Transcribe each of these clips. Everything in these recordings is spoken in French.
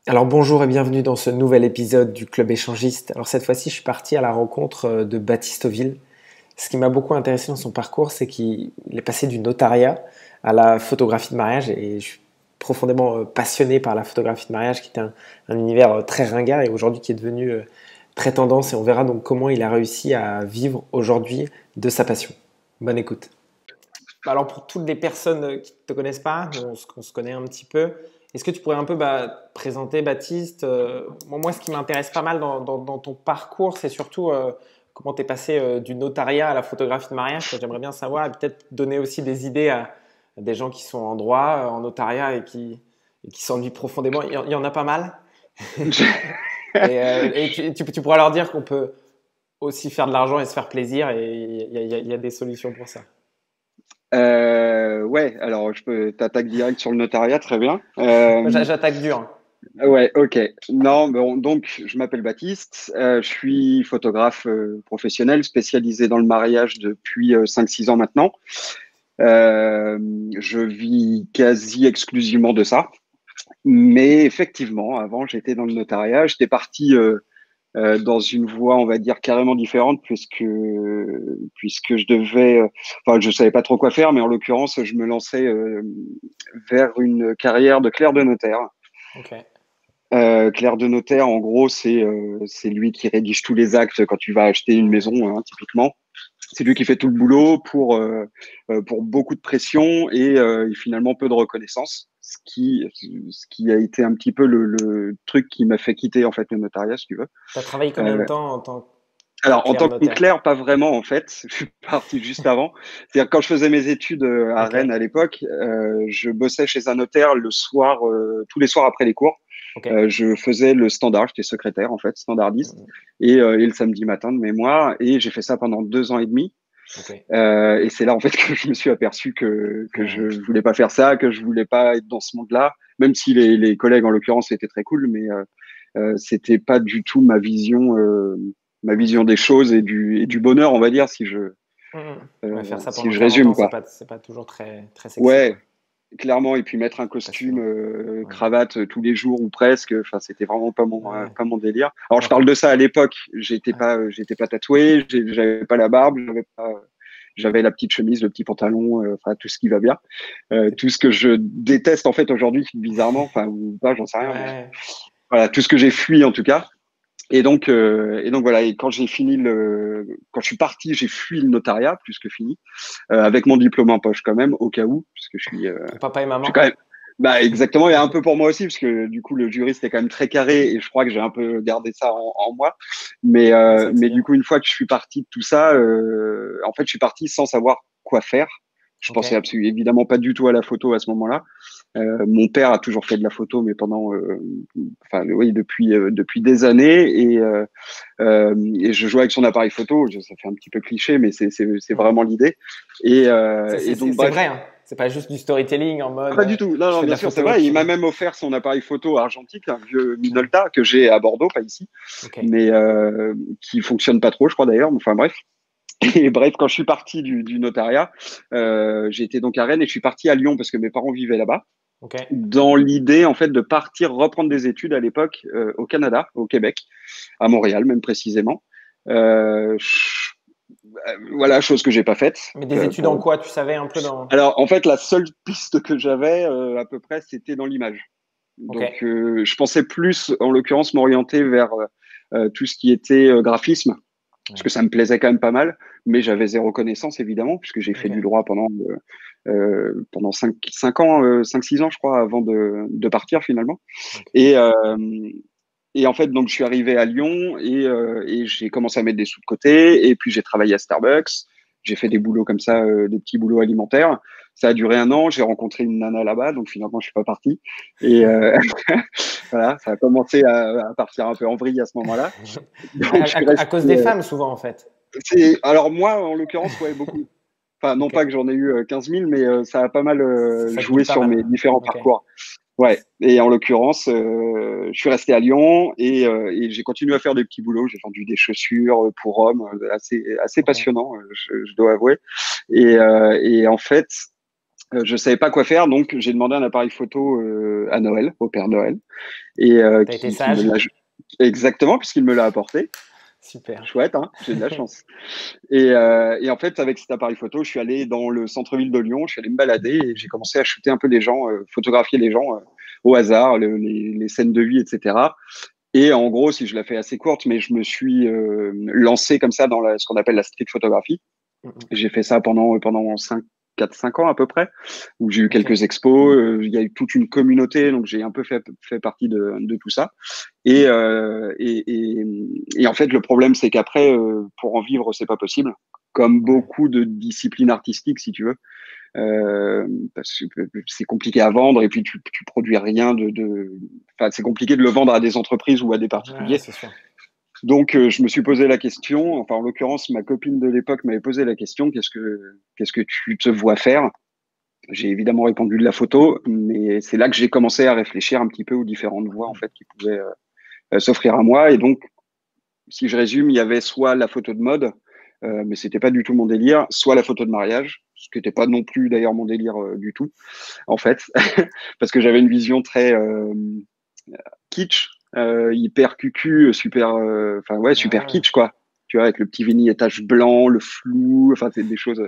Alors bonjour et bienvenue dans ce nouvel épisode du Club Échangiste. Alors cette fois-ci, je suis parti à la rencontre de Baptiste Oville. Ce qui m'a beaucoup intéressé dans son parcours, c'est qu'il est passé du notariat à la photographie de mariage et je suis profondément passionné par la photographie de mariage qui est un univers très ringard et aujourd'hui qui est devenu très tendance et on verra donc comment il a réussi à vivre aujourd'hui de sa passion. Bonne écoute. Alors pour toutes les personnes qui ne te connaissent pas, on se connaît un petit peu, est-ce que tu pourrais un peu présenter Baptiste? Moi, ce qui m'intéresse pas mal dans ton parcours, c'est surtout comment tu es passé du notariat à la photographie de mariage. J'aimerais bien savoir et peut-être donner aussi des idées à des gens qui sont en droit, en notariat et qui s'ennuient profondément. Il y en a pas mal. Tu pourras leur dire qu'on peut aussi faire de l'argent et se faire plaisir et il y a des solutions pour ça. Ouais, alors je peux t'attaquer direct sur le notariat, très bien. J'attaque dur. Ouais, ok. Non, bon, donc je m'appelle Baptiste, je suis photographe professionnel spécialisé dans le mariage depuis 5-6 ans maintenant. Euh, je vis quasi exclusivement de ça, mais effectivement, avant j'étais dans le notariat, j'étais parti dans une voie, on va dire, carrément différente, puisque je devais, enfin, je savais pas trop quoi faire, mais en l'occurrence, je me lançais vers une carrière de clerc de notaire. Ok. Clerc de notaire, en gros, c'est lui qui rédige tous les actes quand tu vas acheter une maison, hein, typiquement. C'est lui qui fait tout le boulot pour beaucoup de pression et finalement peu de reconnaissance, ce qui a été un petit peu le truc qui m'a fait quitter en fait le notariat, si tu veux. Tu as travaillé combien de Euh, temps en tant que alors, en clerc tant de que notaire? clerc, pas vraiment en fait. Je suis parti juste avant. C'est-à-dire quand je faisais mes études à Ok, Rennes à l'époque, je bossais chez un notaire le soir, tous les soirs après les cours. ok. Je faisais le standard, j'étais secrétaire en fait, standardiste, et le samedi matin de mémoire. Et j'ai fait ça pendant 2 ans et demi. Ok. Et c'est là en fait que je me suis aperçu que je voulais pas faire ça, que je voulais pas être dans ce monde-là, même si les collègues en l'occurrence étaient très cool, mais c'était pas du tout ma vision des choses et du bonheur, on va dire, Ouais, faire ça si pendant je 40 ans, résume c'est quoi. pas, c'est pas toujours très, très sexy, Ouais, quoi. clairement, et puis mettre un costume, Passionnant. Ouais. cravate tous les jours ou presque, enfin c'était vraiment Ouais. pas mon délire. Alors je Alors que, parle de ça à l'époque, ouais. j'étais pas tatoué, j'avais pas la barbe, j'avais la petite chemise, le petit pantalon, enfin tout ce qui va bien. Tout ce que je déteste en fait aujourd'hui, bizarrement, enfin ou pas, j'en sais rien, mais Ouais. voilà, tout ce que j'ai fui en tout cas. Et donc voilà. Et quand je suis parti, j'ai fui le notariat plus que fini, avec mon diplôme en poche quand même, au cas où, parce que Pour papa et je suis quand maman. même. Bah exactement. Et un peu pour moi aussi, parce que du coup le juriste est quand même très carré, et je crois que j'ai un peu gardé ça en moi. Mais Ouais, euh, c'est mais du bien. coup, une fois que je suis parti de tout ça, en fait, je suis parti sans savoir quoi faire. Je Ok. pensais absolument évidemment pas du tout à la photo à ce moment-là. Mon père a toujours fait de la photo, mais enfin oui, depuis des années, et je jouais avec son appareil photo. Ça fait un petit peu cliché, mais c'est Mhm. vraiment l'idée. Et donc C'est bref, vrai, hein. C'est pas juste du storytelling en mode pas du tout. Non, je non, fais de bien la sûr, c'est photo, vrai. Il puis. m'a même offert son appareil photo argentique, un vieux Mhm. Minolta que j'ai à Bordeaux, pas ici, Ok. mais qui fonctionne pas trop, je crois d'ailleurs. Enfin bref. Et bref, quand je suis parti du notariat, j'ai été donc à Rennes et je suis parti à Lyon parce que mes parents vivaient là-bas, Ok. dans l'idée en fait de partir reprendre des études à l'époque au Canada, au Québec, à Montréal même précisément. Voilà, chose que j'ai pas faite. Mais des études en quoi? Tu savais un peu dans. Alors en fait, la seule piste que j'avais à peu près, c'était dans l'image. Ok. Donc je pensais plus, en l'occurrence, m'orienter vers tout ce qui était graphisme, parce que Ouais. ça me plaisait quand même pas mal, mais j'avais zéro connaissance évidemment, puisque j'ai fait Ok. du droit pendant 5 ans, 5-6 ans, je crois, avant de partir finalement. Ok. Et, euh, et en fait, donc je suis arrivé à Lyon et j'ai commencé à mettre des sous de côté, et puis j'ai travaillé à Starbucks. J'ai fait des Ok. boulots comme ça, des petits boulots alimentaires. Ça a duré un an. J'ai rencontré une nana là-bas, donc finalement je suis pas parti. Et voilà, ça a commencé à partir un peu en vrille à ce moment-là. Donc je suis À resté. cause des femmes, souvent, en fait. Alors moi, en l'occurrence, ouais, beaucoup. Enfin, non Ok. pas que j'en ai eu 15 000, mais ça a pas mal Ça te joué guide pas sur mes mal. différents Ok. parcours. Ouais. Et en l'occurrence, je suis resté à Lyon et j'ai continué à faire des petits boulots. J'ai vendu des chaussures pour hommes, assez Ok. passionnant, je dois avouer. Et en fait, Je savais pas quoi faire, donc j'ai demandé un appareil photo à Noël, au Père Noël, et T'as été qui me sage? l'a exactement puisqu'il me l'a apporté. Super. Chouette, hein, j'ai de la chance. Et en fait, avec cet appareil photo, je suis allé dans le centre-ville de Lyon, je suis allé me balader et j'ai commencé à shooter un peu les gens, photographier les gens au hasard, les scènes de vie, etc. Et en gros, si je la fais assez courte, mais je me suis lancé comme ça dans ce qu'on appelle la street photographie. Mhm. J'ai fait ça pendant 4-5 ans à peu près, où j'ai eu Ok. quelques expos, il y a eu toute une communauté, donc j'ai un peu fait partie de tout ça. Et en fait, le problème, c'est qu'après, pour en vivre, c'est pas possible, comme Ouais. beaucoup de disciplines artistiques, si tu veux. Parce que c'est compliqué à vendre et puis tu produis rien Enfin, c'est compliqué de le vendre à des entreprises ou à des Ouais, particuliers. c'est sûr. Donc, je me suis posé la question, enfin, en l'occurrence, ma copine de l'époque m'avait posé la question, qu'est-ce que tu te vois faire? J'ai évidemment répondu de la photo, mais c'est là que j'ai commencé à réfléchir un petit peu aux différentes voies, en fait, qui pouvaient s'offrir à moi. Et donc, si je résume, il y avait soit la photo de mode, mais c'était pas du tout mon délire, soit la photo de mariage, ce qui n'était pas non plus d'ailleurs mon délire du tout, en fait, parce que j'avais une vision très kitsch, hyper cucu, super, enfin ouais, super Ah. kitsch quoi. Tu vois, avec le petit vignettage blanc, le flou, enfin c'est des choses.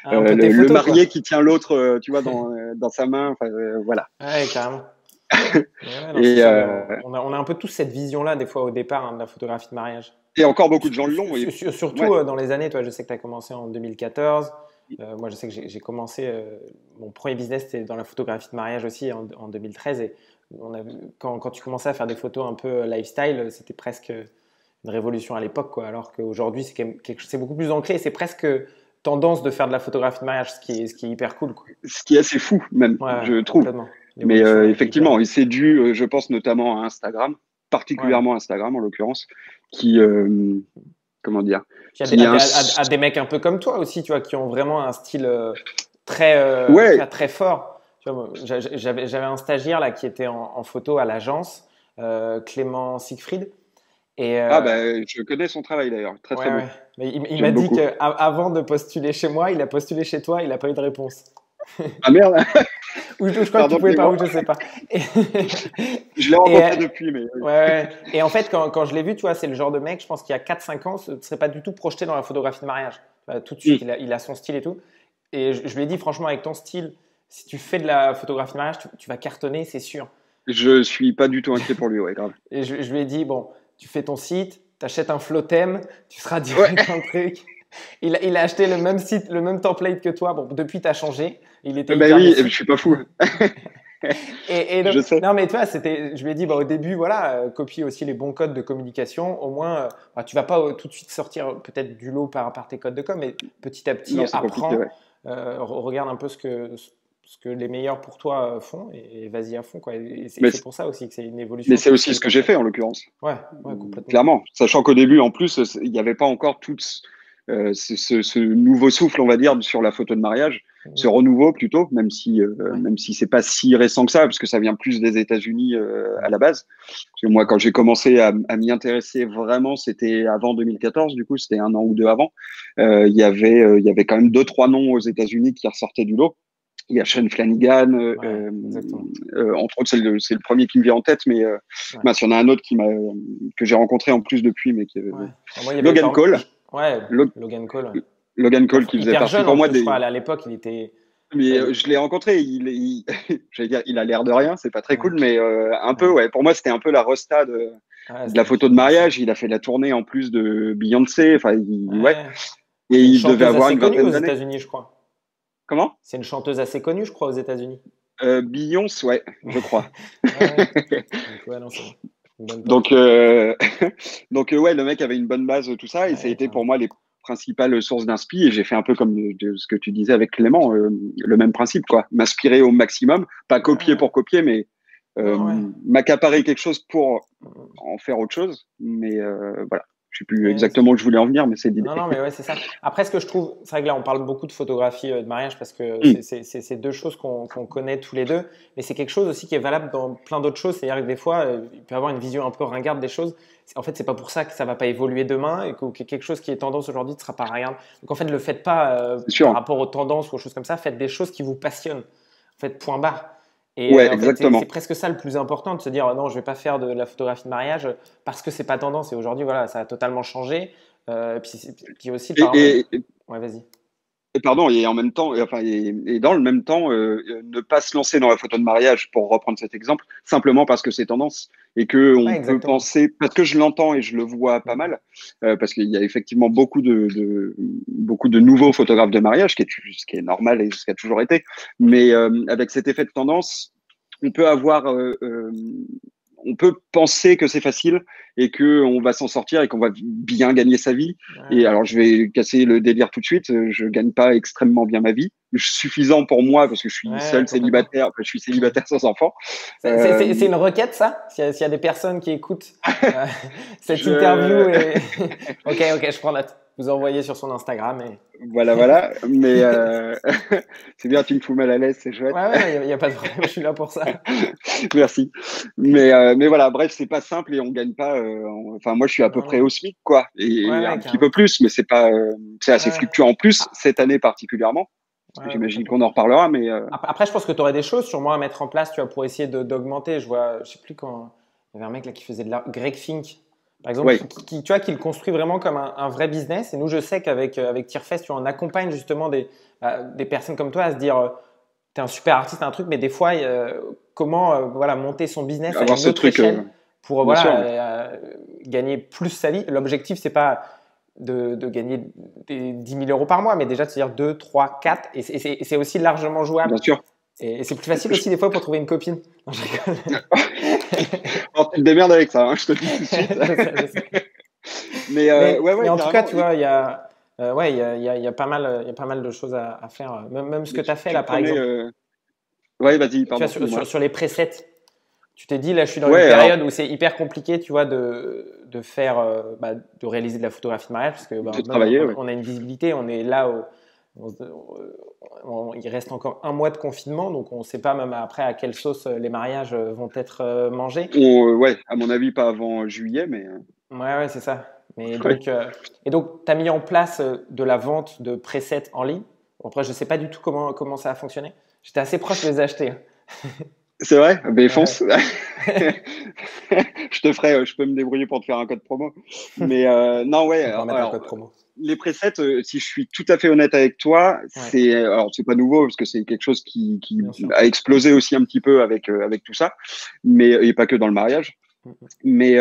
Ah, un peu tes Le photos, marié quoi. qui tient l'autre, tu vois, dans sa main, enfin voilà. Ouais, carrément. Ouais, non, c'est Et, sûr, mais on a un peu tous cette vision-là, des fois, au départ, hein, de la photographie de mariage. et encore beaucoup de gens l'ont. Et Surtout ouais. dans les années, toi, je sais que tu as commencé en 2014. Moi, je sais que j'ai commencé, mon premier business, c'était dans la photographie de mariage aussi en 2013. Et quand tu commençais à faire des photos un peu lifestyle, c'était presque une révolution à l'époque, quoi. Alors qu'aujourd'hui, c'est quand même c'est beaucoup plus ancré et c'est presque tendance de faire de la photographie de mariage, ce qui est hyper cool, quoi. Ce qui est assez fou même, Ouais, ouais, je trouve. complètement. Mais L'évolution est hyper effectivement, et dingue. c'est dû, je pense notamment à Instagram, Ouais. particulièrement Instagram en l'occurrence, qui, comment dire, Puis qui a à des mecs un peu comme toi aussi, tu vois, qui ont vraiment un style très, tu ouais. vois, très fort. Tu vois, j'avais un stagiaire là qui était en photo à l'agence, Clément Siegfried. Et Ah bah, je connais son travail d'ailleurs, très très ouais, beau. ouais. Mais il m'a J'aime dit beaucoup. qu'avant de postuler chez moi, il a postulé chez toi, il n'a pas eu de réponse. Ah merde, Ou je crois que tu pouvais pas, pardonnez-moi. ou je sais pas. Et, Je l'ai et, rencontré depuis, mais ouais, ouais. Et en fait, quand je l'ai vu, tu vois, c'est le genre de mec, je pense qu'il y a 4-5 ans, ne serait pas du tout projeté dans la photographie de mariage. Tout de suite, oui. il a son style et tout. Et je lui ai dit, franchement, avec ton style, si tu fais de la photographie de mariage, tu vas cartonner, c'est sûr. Je suis pas du tout inquiet pour lui, ouais, grave. Et je lui ai dit, bon, tu fais ton site, tu achètes un Flotem, tu seras Ouais, direct dans le truc. Il a acheté le même site, le même template que toi. Bon, depuis, tu as changé. Il était bah hyper oui, je déçu. suis pas fou. Je sais. Non, mais tu vois, je lui ai dit, bah, au début, voilà, copie aussi les bons codes de communication. Au moins, bah, tu vas pas tout de suite sortir peut-être du lot par tes codes de com, mais petit à petit, Non, c'est compliqué, apprends, ouais. regarde un peu ce que les meilleurs pour toi font et vas-y à fond, quoi. Et Mais, c'est pour ça aussi que c'est une mais évolution c'est qui aussi est ce que hyper j'ai fait chouette. en l'occurrence. Ouais, ouais, complètement. Clairement, sachant qu'au début, en plus, il n'y avait pas encore tout ce nouveau souffle, on va dire, sur la photo de mariage, ce Mhm. renouveau plutôt, même si Ouais. même si c'est pas si récent que ça, parce que ça vient plus des États-Unis à la Mhm. base. Parce que moi, quand j'ai commencé à m'y intéresser vraiment, c'était avant 2014, du coup, c'était un an ou deux avant. Il y avait quand même deux, trois noms aux États-Unis qui ressortaient du lot. Il y a Sean Flanagan, Ouais, exactement. entre autres, c'est le premier qui me vient en tête, mais Ouais, mince, il y en a un autre que j'ai rencontré en plus depuis, mais ouais. Enfin, moi, il y avait Logan Cole. ouais, Lo- Logan Cole. Ouais. Logan Cole qui faisait Hyper partie jeune pour en moi plus, je crois. des. À l'époque, il était. Mais Ouais, je l'ai rencontré, j'allais dire, il a l'air de rien, c'est pas très ouais, cool, mais un peu, ouais. ouais. Pour moi, c'était un peu la resta Ouais, de la c'était photo de puissant. mariage. Il a fait la tournée en plus de Beyoncé, enfin, ouais. Ouais. Et C'est une il devait chanteuse avoir assez une connue aux vingtaine d'années. États-Unis, je crois. Comment? C'est une chanteuse assez connue, je crois, aux États-Unis. Beyoncé, ouais, je crois. Ouais, ouais. Donc, ouais, non, c'est une bonne pote. Donc, donc ouais, le mec avait une bonne base, tout ça, et ça a Ouais, été pour carrément. moi les principales sources d'inspi. Et j'ai fait un peu comme ce que tu disais avec Clément, le même principe, quoi. M'inspirer au maximum, pas copier Ouais, pour copier, mais non, ouais. m'accaparer quelque chose pour en faire autre chose. Mais voilà, Je sais plus exactement où je voulais en venir, mais c'est l'idée. Non, non, mais ouais, c'est ça. Après, ce que je trouve, c'est vrai que là, on parle beaucoup de photographie de mariage parce que c'est deux choses qu'on connaît tous les deux, mais c'est quelque chose aussi qui est valable dans plein d'autres choses. C'est-à-dire que des fois, il peut y avoir une vision un peu ringarde des choses. En fait, c'est pas pour ça que ça va pas évoluer demain et que quelque chose qui est tendance aujourd'hui ne sera pas ringarde. Donc, en fait, ne le faites pas C'est sûr. par rapport aux tendances ou aux choses comme ça. Faites des choses qui vous passionnent. En fait, point barre. Et Ouais, en fait, exactement. c'est presque ça le plus important, de se dire non, je vais pas faire de la photographie de mariage parce que c'est pas tendance. Et aujourd'hui, voilà, ça a totalement changé. Puis aussi, Et, par exemple, et, ouais, vas-y. et pardon, et en même temps, et dans le même temps, ne pas se lancer dans la photo de mariage, pour reprendre cet exemple, simplement parce que c'est tendance et que Ouais, on peut exactement. penser, parce que je l'entends et je le vois pas Mhm. mal, parce qu'il y a effectivement beaucoup de nouveaux photographes de mariage, ce qui est normal et ce qui a toujours été, mais avec cet effet de tendance, on peut avoir on peut penser que c'est facile et que on va s'en sortir et qu'on va bien gagner sa vie. Et Ouais, alors, je vais casser le délire tout de suite. Je gagne pas extrêmement bien ma vie, suffisant pour moi parce que je suis ouais, seul complètement. célibataire. Enfin, je suis Mhm. célibataire sans enfant. C'est une requête, ça? S'il y a des personnes qui écoutent euh, cette je interview et ok, ok, je prends note. Vous envoyez sur son Instagram et voilà, voilà. Mais c'est bien, tu me fous mal à l'aise, c'est chouette. ouais, ouais, non, y a pas de problème. Je suis là pour ça. Merci. Mais voilà, bref, c'est pas simple et on gagne pas. Enfin, moi, je suis à peu Non, près non. au SMIC, quoi, Ouais, et ouais, un petit peu carrément. plus, mais c'est pas. C'est Ouais, assez ouais. fluctuant. En plus, Ah, cette année particulièrement. ouais, ouais, J'imagine complètement. qu'on en reparlera, mais Après, je pense que tu aurais des choses sûrement à mettre en place, tu vois, pour essayer d'augmenter. Je vois, je sais plus quand il y avait un mec là qui faisait de l'art, Greg Fink, par exemple, ouais. tu vois, qui le construit vraiment comme un vrai business. Et nous, je sais qu'avec avec Tierfest, tu vois, on accompagne justement des personnes comme toi à se dire, tu es un super artiste, un truc, mais des fois, comment voilà, monter son business à Avoir une ce autre truc, échelle pour bien sûr. gagner plus sa vie. L'objectif, c'est pas de gagner des 10 000 euros par mois, mais déjà de se dire 2, 3, 4, et c'est aussi largement jouable. Bien sûr. Et c'est plus facile Je- aussi des fois pour trouver une copine. Non, je rigole. Alors, tu te démerdes avec ça, hein, je te le dis tout de suite. Je sais, je sais. Mais Mais, ouais, mais ouais, en tout cas, carrément. tu vois, il y a, ouais, il y a pas mal, il y a pas mal de choses à faire. Même ce que Mais tu as fait tu là, par prenais. exemple. Ouais, vas-y, Tu vois, pardon, dis-moi. sur les presets, tu t'es dit, là, je suis dans une Ouais, alors, période où c'est hyper compliqué, tu vois, de faire, de réaliser de la photographie de mariage, parce que de même travailler, ouais. on a une visibilité, on est là, il reste encore un mois de confinement, donc on ne sait pas même après à quelle sauce les mariages vont être mangés. Ouais, à mon avis, pas avant juillet, mais Ouais, ouais, c'est ça. Mais ouais. donc, et donc, tu as mis en place de la vente de presets en ligne. Bon, après, je ne sais pas du tout comment ça a fonctionné. J'étais assez proche de les acheter, hein. C'est vrai? Ben Ouais. fonce. Je peux me débrouiller pour te faire un code promo. Mais non, ouais. On pourra mettre un Alors, code promo. les presets, si je suis tout à fait honnête avec toi, Ouais, alors c'est pas nouveau parce que c'est quelque chose qui bien sûr. a explosé aussi un petit peu avec tout ça, mais et pas que dans le mariage. Mm, Mais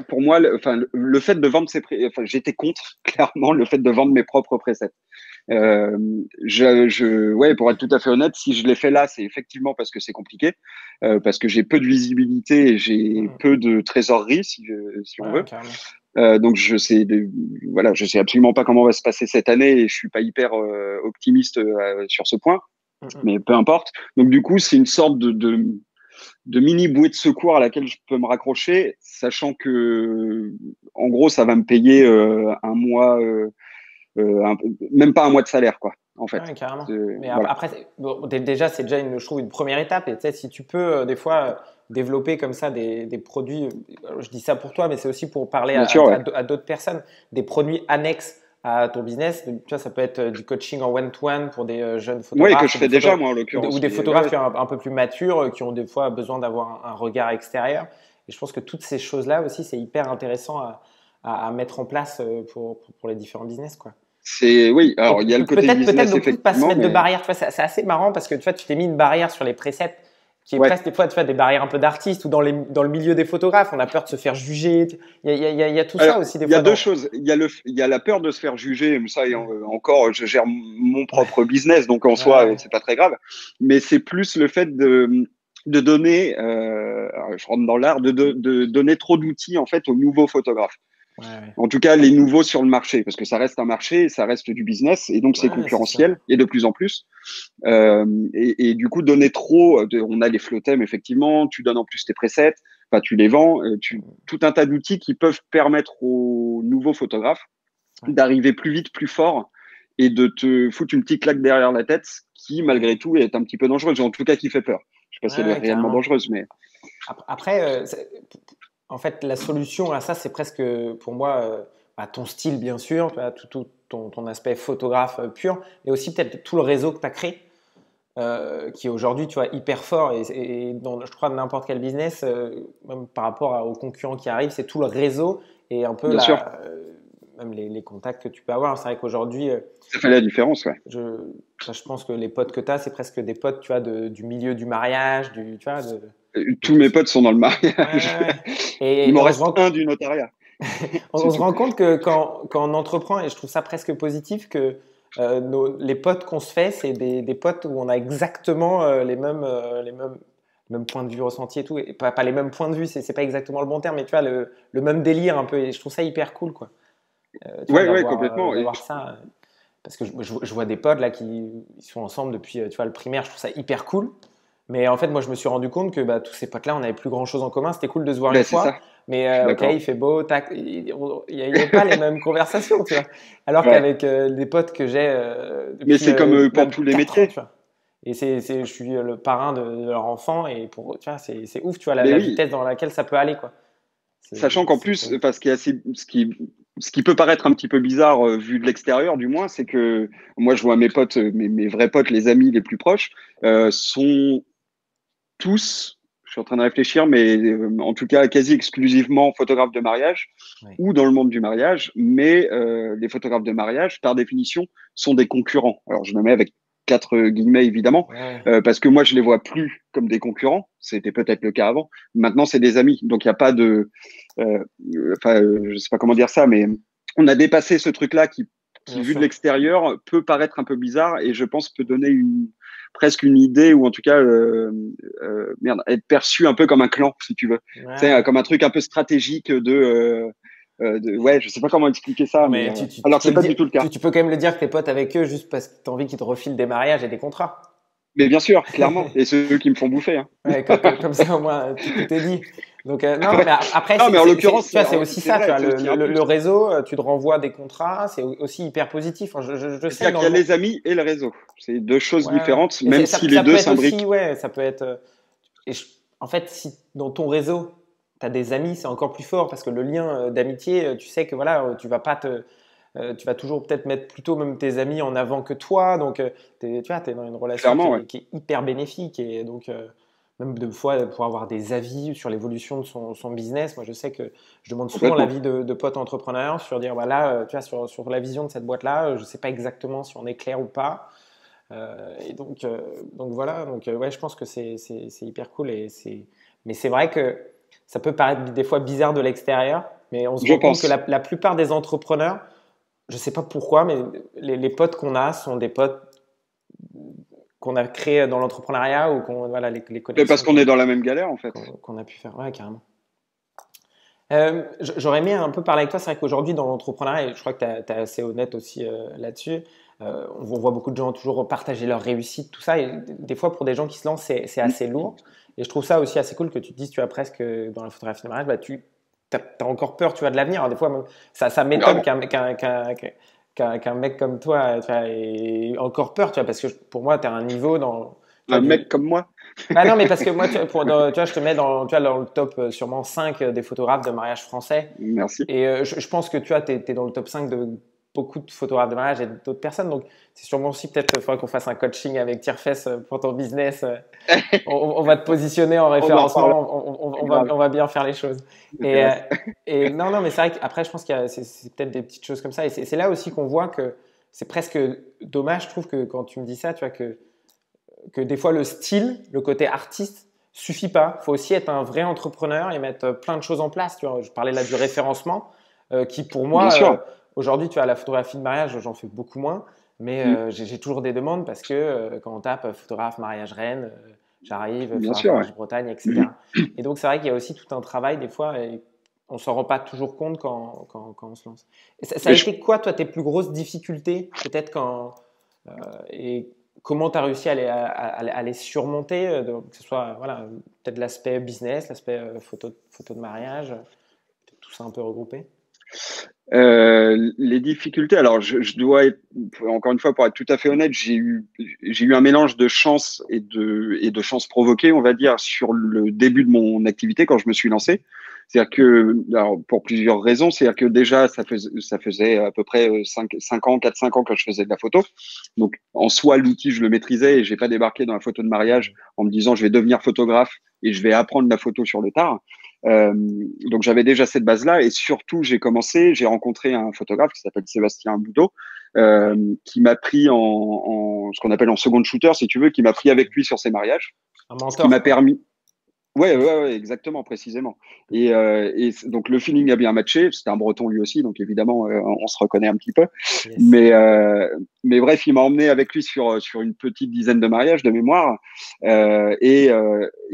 pour moi, enfin, le fait de vendre enfin, j'étais contre clairement le fait de vendre mes propres presets. ok. Ouais, pour être tout à fait honnête, si je l'ai fait là, c'est effectivement parce que c'est compliqué, parce que j'ai peu de visibilité et Mm, j'ai mm. peu de trésorerie, si on Ouais, veut. ouais, carrément. Donc voilà, je sais absolument pas comment va se passer cette année et je suis pas hyper optimiste sur ce point, Mm, mm. mais peu importe. Donc du coup, c'est une sorte de mini bouée de secours à laquelle je peux me raccrocher, sachant que en gros, ça va me payer un mois. Même pas un mois de salaire, quoi, en fait. Ouais, carrément. Mais Voilà. après, bon, déjà, c'est déjà, je trouve, une première étape. Et tu sais, si tu peux, des fois, développer comme ça des produits, je dis ça pour toi, mais c'est aussi pour parler Bien sûr, ouais. à d'autres personnes, des produits annexes à ton business. Tu vois, ça peut être du coaching en one-to-one pour des jeunes Ouais, que photographes je fais déjà, moi, en ou l'occurrence. des Mais ouais, photographes ouais. qui sont un peu plus matures, qui ont des fois besoin d'avoir un regard extérieur. Et je pense que toutes ces choses-là aussi, c'est hyper intéressant à mettre en place pour les différents business, quoi. Oui, Et alors il y a le côté peut-être business, beaucoup de pas se effectivement, mettre de mais barrières. Tu vois, c'est assez marrant parce que tu vois, tu t'es mis une barrière sur les presets qui est ouais. presque des fois, tu vois, des barrières un peu d'artistes ou dans le milieu des photographes. On a peur de se faire juger. Il y a tout Alors, ça aussi des il y a fois deux dans. choses. Il y a la peur de se faire juger, mais ça, et Ouais, encore, je gère mon ouais, propre business, donc en soi, ouais, c'est pas très grave. Mais c'est plus le fait de donner, alors, je rentre dans l'art, de donner trop d'outils, en fait, aux nouveaux photographes. ouais, ouais. En tout cas, les nouveaux sur le marché, parce que ça reste un marché, ça reste du business, et donc c'est Ouais, c'est sûr. concurrentiel, et de plus en plus. Du coup, donner trop, on a les flow thèmes, effectivement, tu donnes en plus tes presets, enfin, tu les vends, tout un tas d'outils qui peuvent permettre aux nouveaux photographes Ouais. d'arriver plus vite, plus fort et de te foutre une petite claque derrière la tête qui, Ouais. malgré tout, est un petit peu dangereuse, en tout cas qui fait peur. Je sais pas si elle est Ouais, réellement carrément. dangereuse, mais Après, en fait, la solution à ça, c'est presque pour moi bah, ton style, bien sûr, tu vois, tout ton aspect photographe pur, mais aussi peut-être tout le réseau que tu as créé, qui est aujourd'hui, tu vois, hyper fort. Et dans, je crois, n'importe quel business, même par rapport aux concurrents qui arrivent, c'est tout le réseau et un peu bien sûr, même les contacts que tu peux avoir. C'est vrai qu'aujourd'hui, ça fait la différence, ouais. je, je pense que les potes que tu as, c'est presque des potes, tu vois, du milieu du mariage, tu vois, de Tous tout mes ça. potes sont dans le Ouais, ouais, mariage. ouais. Il Et m'en on se reste rend, un du notariat, on c'est se tout. rend compte que quand on entreprend, et je trouve ça presque positif, que les potes qu'on se fait, c'est des potes où on a exactement les mêmes points de vue ressentis et tout. Et pas les mêmes points de vue, c'est pas exactement le bon terme, mais tu vois, le même délire un peu. Et je trouve ça hyper cool, quoi. Tu vois, Ouais, ouais, complètement. d'avoir ça. Parce que je vois des potes là qui ils sont ensemble depuis tu vois, le primaire, je trouve ça hyper cool. Mais en fait, moi, je me suis rendu compte que bah, tous ces potes-là, on n'avait plus grand-chose en commun. C'était cool de se voir une Ben, c'est fois, ça, mais je suis ok, d'accord. il fait beau, tac, il n'y a pas les mêmes conversations, tu vois. Alors Ouais. qu'avec des potes que j'ai Mais depuis c'est comme pour même tous les 4 ans, métiers. tu vois. Et je suis le parrain de leur enfant, et tu vois, c'est ouf, tu vois, Mais la oui, vitesse dans laquelle ça peut aller, quoi. sachant qu'en C'est plus, cool. parce qu'il y a ce qui peut paraître un petit peu bizarre vu de l'extérieur, du moins, c'est que moi, je vois mes potes, mes vrais potes, les amis les plus proches, sont tous, je suis en train de réfléchir, mais en tout cas quasi exclusivement photographes de mariage Ouais. ou dans le monde du mariage. Mais les photographes de mariage, par définition, sont des concurrents. Alors je me mets avec quatre guillemets évidemment, Ouais, ouais. parce que moi je les vois plus comme des concurrents. C'était peut-être le cas avant. Maintenant c'est des amis, donc il n'y a pas de, je sais pas comment dire ça, mais on a dépassé ce truc-là qui Bien vu de sûr. l'extérieur peut paraître un peu bizarre et je pense peut donner presque une idée ou en tout cas merde, être perçu un peu comme un clan, si tu veux. Tu sais, Ouais. comme un truc un peu stratégique ouais, je sais pas comment expliquer ça, Non, mais mais tu alors que peux c'est le pas dire, du tout le cas. tu peux quand même le dire que t'es potes avec eux juste parce que tu as envie qu'ils te refilent des mariages et des contrats. Mais bien sûr, clairement, et ceux qui me font bouffer. Hein. Ouais, comme ça, au moins, tout est dit. Donc, non, Ouais. mais après, Non, mais en l'occurrence, tu vois, c'est aussi c'est ça, tu vrai, vois, c'est aussi un le plus. réseau, tu te renvoies des contrats, c'est aussi hyper positif. Enfin, je sais que C'est-à-dire dans qu'il y le a monde. les amis et le réseau. C'est deux choses Ouais, ouais. différentes, Mais même si les ça peut deux être aussi, s'imbriquent. ouais, ça peut être. Et en fait, si dans ton réseau, tu as des amis, c'est encore plus fort parce que le lien d'amitié, tu sais que voilà, tu vas toujours peut-être mettre plutôt même tes amis en avant que toi. Donc, tu vois, tu es dans une relation Clairement, ouais. qui est hyper bénéfique. Et donc, même de fois, pour avoir des avis sur l'évolution de son business, moi, je sais que je demande souvent Complètement. l'avis de potes entrepreneurs sur dire, voilà, tu vois, sur la vision de cette boîte-là, je ne sais pas exactement si on est clair ou pas. Et donc voilà, donc ouais, je pense que c'est hyper cool. Mais c'est vrai que ça peut paraître des fois bizarre de l'extérieur, mais on se Je rend compte que pense. la plupart des entrepreneurs, je sais pas pourquoi, mais les potes qu'on a sont des potes qu'on a créés dans l'entrepreneuriat ou voilà, les Mais parce connexions qu'on est dans la même galère, en fait. qu'on a pu faire. Ouais, carrément. J'aurais aimé un peu parler avec toi. C'est vrai qu'aujourd'hui, dans l'entrepreneuriat, et je crois que tu es assez honnête aussi là-dessus, on voit beaucoup de gens toujours partager leur réussite, tout ça. Et des fois, pour des gens qui se lancent, c'est Mm. assez lourd. Et je trouve ça aussi assez cool que tu te dises, tu as presque dans la photographie de mariage, bah, tu as encore peur, tu vois, de l'avenir. Alors, des fois, même, ça m'étonne Grave. qu'un mec comme toi, tu vois, ait encore peur, tu vois, parce que pour moi, tu as un niveau dans, tu vois, Un mec comme moi. bah non, mais parce que moi, tu vois, je te mets tu vois, dans le top sûrement 5 des photographes de mariage français. Merci. Et je pense que tu vois, es dans le top 5 de beaucoup de photographes de mariage et d'autres personnes. Donc, c'est sûrement aussi peut-être qu'il faudra qu'on fasse un coaching avec Tierfess pour ton business. On va te positionner en On en reparlera. référencement. Grave. On va bien faire les choses. Ça Et, m'intéresse. non, non, mais c'est vrai qu'après, je pense c'est peut-être des petites choses comme ça. Et c'est là aussi qu'on voit que c'est presque dommage, je trouve, que quand tu me dis ça, tu vois, que des fois le style, le côté artiste, suffit pas. Il faut aussi être un vrai entrepreneur et mettre plein de choses en place. Tu vois, je parlais là du référencement, qui pour Bien moi, sûr. aujourd'hui, tu vois, la photographie de mariage, j'en fais beaucoup moins, mais Mm. j'ai toujours des demandes parce que quand on tape photographe mariage Rennes, j'arrive, Bien photographe sûr, ouais. mariage Bretagne, etc. Et donc, c'est vrai qu'il y a aussi tout un travail des fois et on s'en rend pas toujours compte quand on se lance. Et ça a Mais je été quoi, toi, tes plus grosses difficultés, peut-être et comment tu as réussi à les surmonter, que ce soit voilà, peut-être l'aspect business, l'aspect photo de mariage, tout ça un peu regroupé? Les difficultés, alors je dois être, encore une fois, pour être tout à fait honnête, j'ai eu un mélange de chance et de chance provoquée, on va dire, sur le début de mon activité quand je me suis lancé. C'est-à-dire que, alors, pour plusieurs raisons, c'est-à-dire que déjà, ça faisait à peu près 5 ans, 4-5 ans que je faisais de la photo. Donc, en soi, l'outil, je le maîtrisais et j'ai pas débarqué dans la photo de mariage en me disant, je vais devenir photographe et je vais apprendre la photo sur le tard. Euh, donc j'avais déjà cette base-là et surtout j'ai rencontré un photographe qui s'appelle Sébastien Boudot, Ouais. qui m'a pris en ce qu'on appelle en second shooter, si tu veux, qui m'a pris avec lui sur ses mariages, Un ce qui m'a mentor, quoi. permis. Ouais, exactement, précisément. Donc le feeling a bien matché. C'était un Breton lui aussi, donc évidemment on se reconnaît un petit peu. Yes. Mais euh, mais bref, il m'a emmené avec lui sur une petite dizaine de mariages de mémoire, et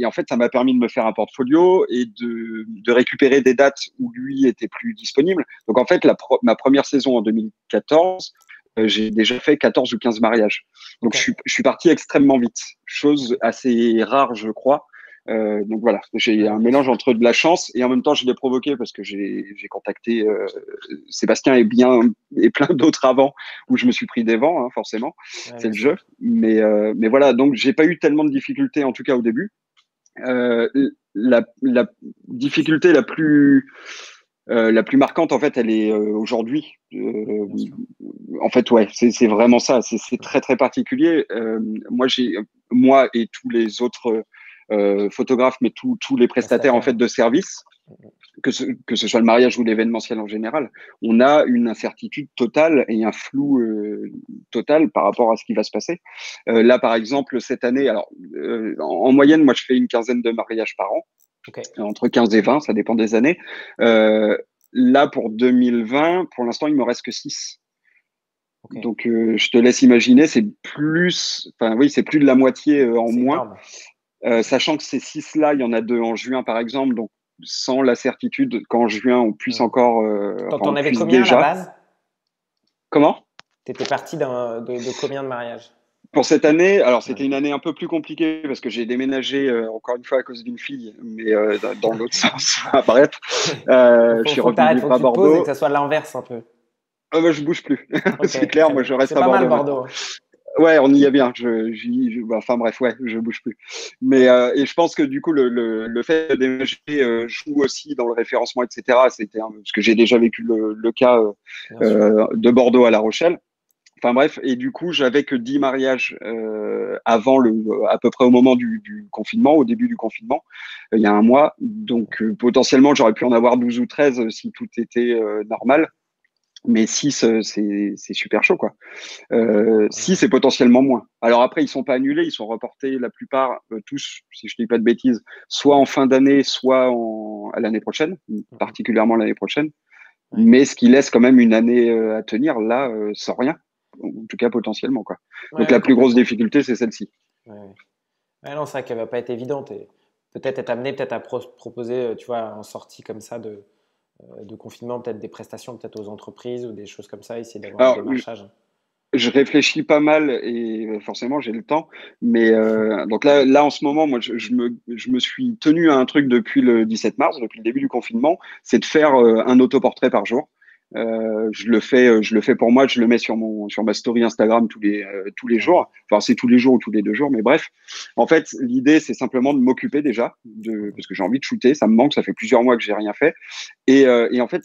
en fait ça m'a permis de me faire un portfolio et de récupérer des dates où lui était plus disponible. Donc en fait ma première saison en 2014. J'ai déjà fait 14 ou 15 mariages. Donc Ok. je suis parti extrêmement vite, chose assez rare, je crois. Donc voilà, j'ai Ouais, un bien mélange sûr. entre de la chance et en même temps je l'ai provoqué parce que j'ai contacté Sébastien et plein d'autres avant où je me suis pris des vents, hein, forcément, Ouais, c'est bien le sûr. jeu. Mais voilà, donc j'ai pas eu tellement de difficultés en tout cas au début. Euh, la difficulté la plus marquante en fait, elle est aujourd'hui. Bien sûr. En fait, ouais, c'est vraiment ça. C'est très très particulier. Moi et tous les autres photographes, mais tous les prestataires en fait Prestataire. de services, que ce soit le mariage ou l'événementiel en général, on a une incertitude totale et un flou total par rapport à ce qui va se passer. Là, par exemple, cette année, alors en moyenne, moi, je fais une quinzaine de mariages par an, Ok. entre 15 et 20, ça dépend des années. Euh, Là, pour 2020, pour l'instant, il me reste que 6. Ok. Donc, je te laisse imaginer, enfin oui, c'est plus de la moitié en C'est moins. énorme. Sachant que ces 6-là, il y en a 2 en juin, par exemple, donc sans la certitude qu'en juin, on puisse Hmm. encore, enfin, T'en on avais puisse combien à la déjà. base? Comment? T'étais parti de combien de mariages? Pour cette année, alors Ouais. c'était une année un peu plus compliquée parce que j'ai déménagé encore une fois à cause d'une fille, mais dans l'autre sens. Bref, je suis Faut que revenu t'arrêtes, faut vivre que à tu te poses et que Bordeaux. ça soit l'inverse un peu. Bah, je bouge plus, Ok, c'est clair. très Moi, bien. je C'est reste à pas mal Bordeaux maintenant. Bordeaux. Ouais, on y est bien. Enfin bref, ouais, je bouge plus. Mais Ouais, et je pense que du coup, le fait de déménager joue aussi dans le référencement, etc. Parce que j'ai déjà vécu le cas bien sûr. de Bordeaux à La Rochelle. Enfin bref, et du coup, j'avais que 10 mariages avant à peu près au moment du confinement, au début du confinement, il y a un mois. Donc potentiellement, j'aurais pu en avoir 12 ou 13 si tout était normal. Mais 6, c'est super chaud, quoi. Complètement. Ouais, 6, c'est potentiellement moins. Alors après, ils sont pas annulés, ils sont reportés la plupart, tous, si je ne dis pas de bêtises, soit en fin d'année, soit à l'année prochaine, ouais. particulièrement l'année prochaine. Ouais. Mais ce qui laisse quand même une année à tenir là, sans rien. En tout cas, potentiellement, quoi. Ouais, Donc ouais, la plus grosse complètement. difficulté, c'est celle-ci. Ouais, ouais. Ouais, non, c'est vrai qu'elle va pas être évidente et peut-être être amené peut-être à proposer, tu vois, en sortie comme ça de confinement, peut-être des prestations peut-être aux entreprises ou des choses comme ça, essayer d'avoir un Alors, démarchage. je réfléchis pas mal et forcément j'ai le temps. Mais donc là en ce moment, moi, je me suis tenu à un truc depuis le 17 mars, depuis le début du confinement, c'est de faire un autoportrait par jour. Je le fais pour moi, je le mets sur ma story Instagram tous les Ouais. jours. Enfin, c'est tous les jours ou tous les 2 jours, mais bref. En fait, l'idée, c'est simplement de m'occuper déjà, Mhm. parce que j'ai envie de shooter, ça me manque, ça fait plusieurs mois que j'ai rien fait. Et en fait,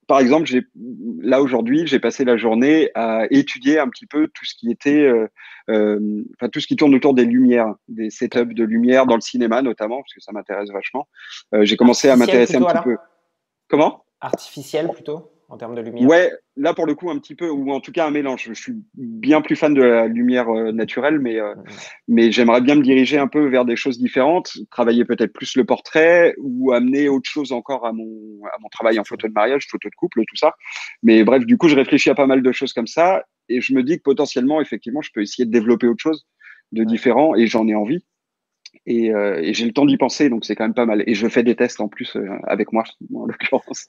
par exemple, là aujourd'hui, j'ai passé la journée à étudier un petit peu tout ce qui était, enfin tout ce qui tourne autour des lumières, des Ok. setups de lumière dans le cinéma notamment, parce que ça m'intéresse vachement. J'ai commencé à Artificiel m'intéresser un plutôt petit alors? peu. Comment? Artificiel plutôt, en termes de lumière? Ouais, là pour le coup un petit peu, ou en tout cas un mélange. Je suis bien plus fan de la lumière naturelle, Mhm. mais j'aimerais bien me diriger un peu vers des choses différentes, travailler peut-être plus le portrait ou amener autre chose encore à mon travail en photo de mariage, photo de couple, tout ça. Mais bref, du coup, je réfléchis à pas mal de choses comme ça et je me dis que potentiellement, effectivement, je peux essayer de développer autre chose de Ouais. différent et j'en ai envie. Et j'ai le temps d'y penser, donc c'est quand même pas mal. Et je fais des tests en plus avec moi, en l'occurrence,